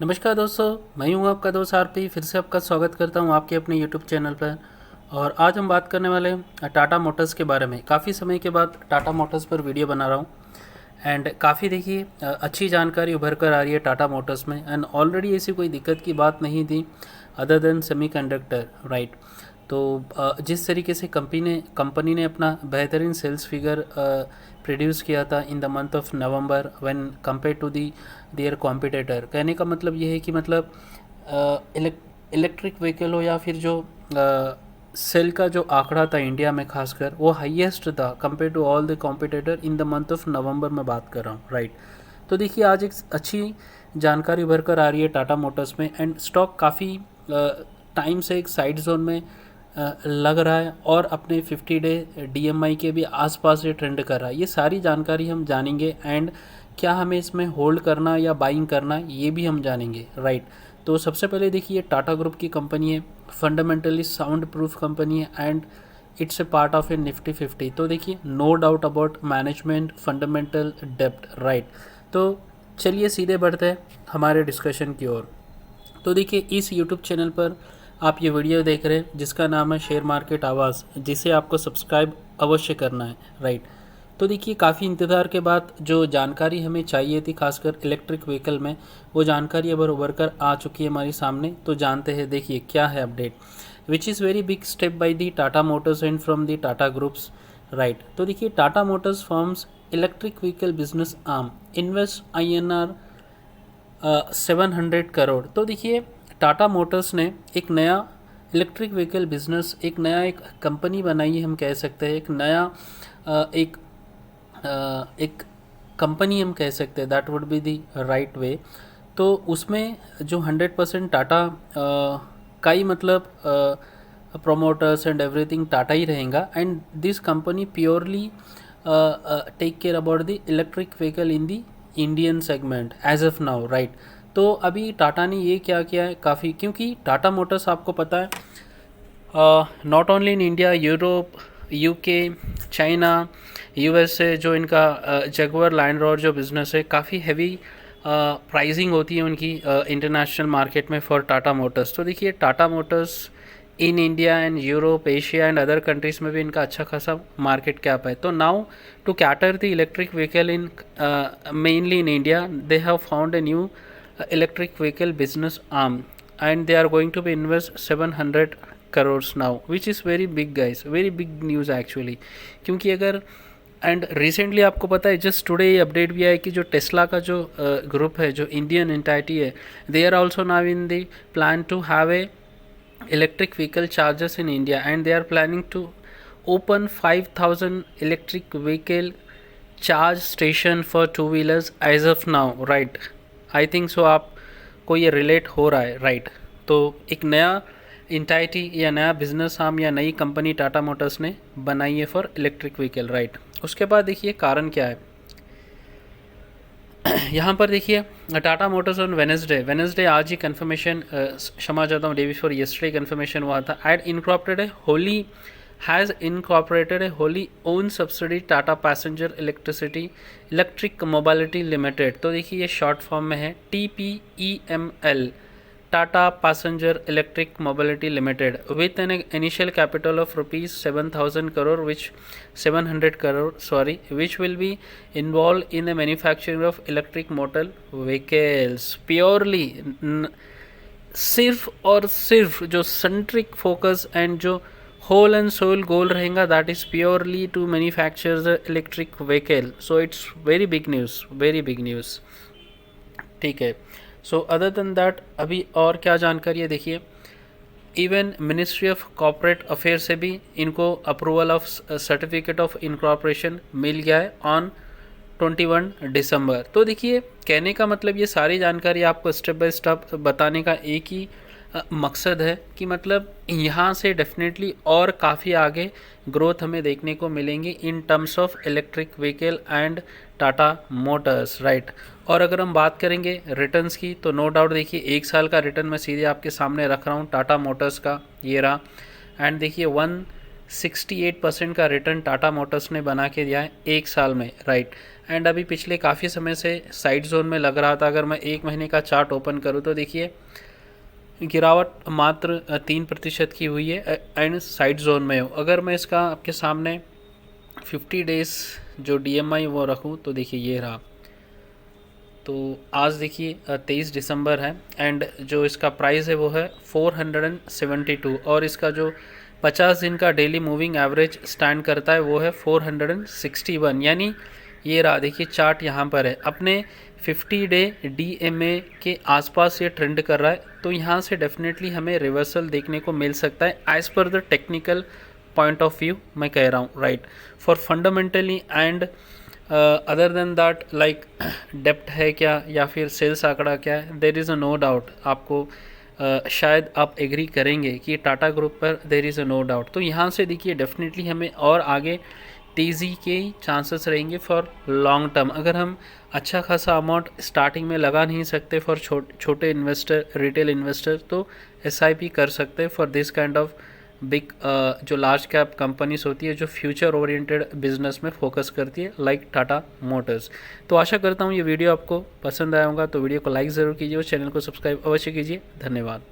नमस्कार दोस्तों, मैं हूं आपका दोस्त आरपी। फिर से आपका स्वागत करता हूं आपके अपने यूट्यूब चैनल पर। और आज हम बात करने वाले हैं टाटा मोटर्स के बारे में। काफ़ी समय के बाद टाटा मोटर्स पर वीडियो बना रहा हूं एंड काफ़ी देखिए अच्छी जानकारी उभर कर आ रही है टाटा मोटर्स में। एंड ऑलरेडी ऐसी कोई दिक्कत की बात नहीं थी अदर देन सेमीकंडक्टर, राइट। तो जिस तरीके से कंपनी ने अपना बेहतरीन सेल्स फिगर प्रोड्यूस किया था in the month of November when compare to the their competitor, कहने का मतलब ये है कि मतलब इलेक्ट्रिक व्हीकल हो या फिर जो सेल का जो आंकड़ा था इंडिया में खासकर, वो हाईएस्ट था compare to all the competitor in the month of November में बात कर रहा हूँ, राइट। तो देखिए आज एक अच्छी जानकारी उभर कर आ रही है टाटा मोटर्स में एंड स्टॉक काफ़ी टाइम से एक साइड जोन में लग रहा है और अपने 50 डे डीएमआई के भी आसपास ये ट्रेंड कर रहा है। ये सारी जानकारी हम जानेंगे एंड क्या हमें इसमें होल्ड करना या बाइंग करना ये भी हम जानेंगे, राइट। तो सबसे पहले देखिए टाटा ग्रुप की कंपनी है, फंडामेंटली साउंड प्रूफ कंपनी है and it's a part of a Nifty 50। तो देखिए no doubt about management fundamental depth, right. तो चलिए सीधे बढ़ते हैं हमारे डिस्कशन की ओर। तो देखिए इस यूट्यूब चैनल पर आप ये वीडियो देख रहे हैं जिसका नाम है शेयर मार्केट आवाज़, जिसे आपको सब्सक्राइब अवश्य करना है, राइट। तो देखिए काफ़ी इंतज़ार के बाद जो जानकारी हमें चाहिए थी खासकर इलेक्ट्रिक व्हीकल में, वो जानकारी अब उभर कर आ चुकी है हमारे सामने। तो जानते हैं देखिए क्या है update, which is very big step by the Tata Motors and from the Tata groups, right. तो देखिए Tata Motors forms electric vehicle business arm, invest INR 700 crore. तो देखिए टाटा मोटर्स ने एक नया इलेक्ट्रिक व्हीकल बिजनेस, एक नया एक कंपनी बनाई है, हम कह सकते हैं एक नया एक कंपनी हम कह सकते हैं, that would be the right way. तो उसमें जो 100% टाटा का ही मतलब प्रोमोटर्स एंड एवरीथिंग टाटा ही रहेगा and this company purely take care about the electric vehicle in the Indian segment as of now, right. तो अभी टाटा ने ये क्या किया है काफ़ी, क्योंकि टाटा मोटर्स आपको पता है not only in India, Europe, UK, China, USA, जो इनका जगुआर लैंड रोवर जो बिज़नेस है, काफ़ी हैवी प्राइसिंग होती है उनकी इंटरनेशनल मार्केट में फॉर टाटा मोटर्स। तो देखिए Tata Motors in India and Europe, Asia and other countries में भी इनका अच्छा खासा मार्केट कैप है। तो now to cater the electric vehicle in mainly in India, they have found a new electric vehicle business arm and they are going to be invest 700 crores now, which is very big guys, very big news actually। क्योंकि अगर and recently आपको पता है just today ये update भी आया कि जो टेस्ला का जो ग्रुप है, जो इंडियन एंटाइटी है, they are also now in the plan to have a electric vehicle chargers in India and they are planning to open 5000 electric vehicle charge station for two wheelers as of now, right। I think so आपको ये relate हो रहा है, right. तो एक नया इंटाइटी या नया बिजनेस आर्म या नई कंपनी टाटा मोटर्स ने बनाई है फॉर इलेक्ट्रिक व्हीकल, राइट। उसके बाद देखिए कारण क्या है यहाँ पर देखिए टाटा मोटर्स ऑन वेनसडे आज ही कन्फर्मेशन, क्षमा चाहता हूँ, डे बिफोर यस्टरडे कन्फर्मेशन हुआ था, has incorporated a wholly owned subsidiary Tata passenger electric mobility limited. तो देखिए ये शॉर्ट फॉर्म में है TPEML, Tata passenger electric mobility limited, with an initial capital of ₹700 crore which will be involved in the manufacturing of electric motor vehicles purely, सिर्फ और सिर्फ जो centric focus and जो होल एंड सोल गोल रहेगा, that is purely to manufacture the electric vehicle. So it's very big news, ठीक है। So other than that अभी और क्या जानकारी है देखिए, even ministry of corporate affair से भी इनको approval of certificate of incorporation मिल गया है ऑन 21 दिसंबर। तो देखिए कहने का मतलब ये सारी जानकारी आपको स्टेप बाय स्टेप बताने का एक ही मकसद है कि मतलब यहाँ से डेफिनेटली और काफ़ी आगे ग्रोथ हमें देखने को मिलेंगी in terms of electric vehicle and Tata Motors, right. और अगर हम बात करेंगे रिटर्न्स की, तो नो डाउट देखिए 1 साल का रिटर्न मैं सीधे आपके सामने रख रहा हूँ टाटा मोटर्स का, ये रहा। एंड देखिए 168% का रिटर्न टाटा मोटर्स ने बना के दिया है 1 साल में, राइट। एंड अभी पिछले काफ़ी समय से साइड जोन में लग रहा था। अगर मैं 1 महीने का चार्ट ओपन करूँ तो देखिए गिरावट मात्र 3% की हुई है एंड साइड जोन में हो। अगर मैं इसका आपके सामने 50 डेज़ जो DMI वो रखूँ तो देखिए ये रहा। तो आज देखिए 23 दिसंबर है एंड जो इसका प्राइस है वो है 472 और इसका जो 50 दिन का डेली मूविंग एवरेज स्टैंड करता है वो है 461। यानी ये रहा देखिए चार्ट यहाँ पर है अपने 50 डे DMA के आसपास ये ट्रेंड कर रहा है। तो यहाँ से डेफिनेटली हमें रिवर्सल देखने को मिल सकता है as per the technical point of view मैं कह रहा हूँ, right. For fundamentally and other than that like डेप्ट है क्या या फिर सेल्स आंकड़ा क्या है, there is a no doubt. आपको शायद आप एग्री करेंगे कि टाटा ग्रुप पर there is a no doubt. तो यहाँ से देखिए डेफिनेटली हमें और आगे तेज़ी के चांसेस रहेंगे फॉर लॉन्ग टर्म। अगर हम अच्छा खासा अमाउंट स्टार्टिंग में लगा नहीं सकते फॉर छोटे इन्वेस्टर, रिटेल इन्वेस्टर, तो SIP कर सकते हैं for this kind of big जो लार्ज कैप कंपनीज होती है जो फ्यूचर ओरिएंटेड बिजनेस में फोकस करती है लाइक टाटा मोटर्स। तो आशा करता हूँ ये वीडियो आपको पसंद आया होगा। तो वीडियो को लाइक ज़रूर कीजिए और चैनल को सब्सक्राइब अवश्य कीजिए। धन्यवाद।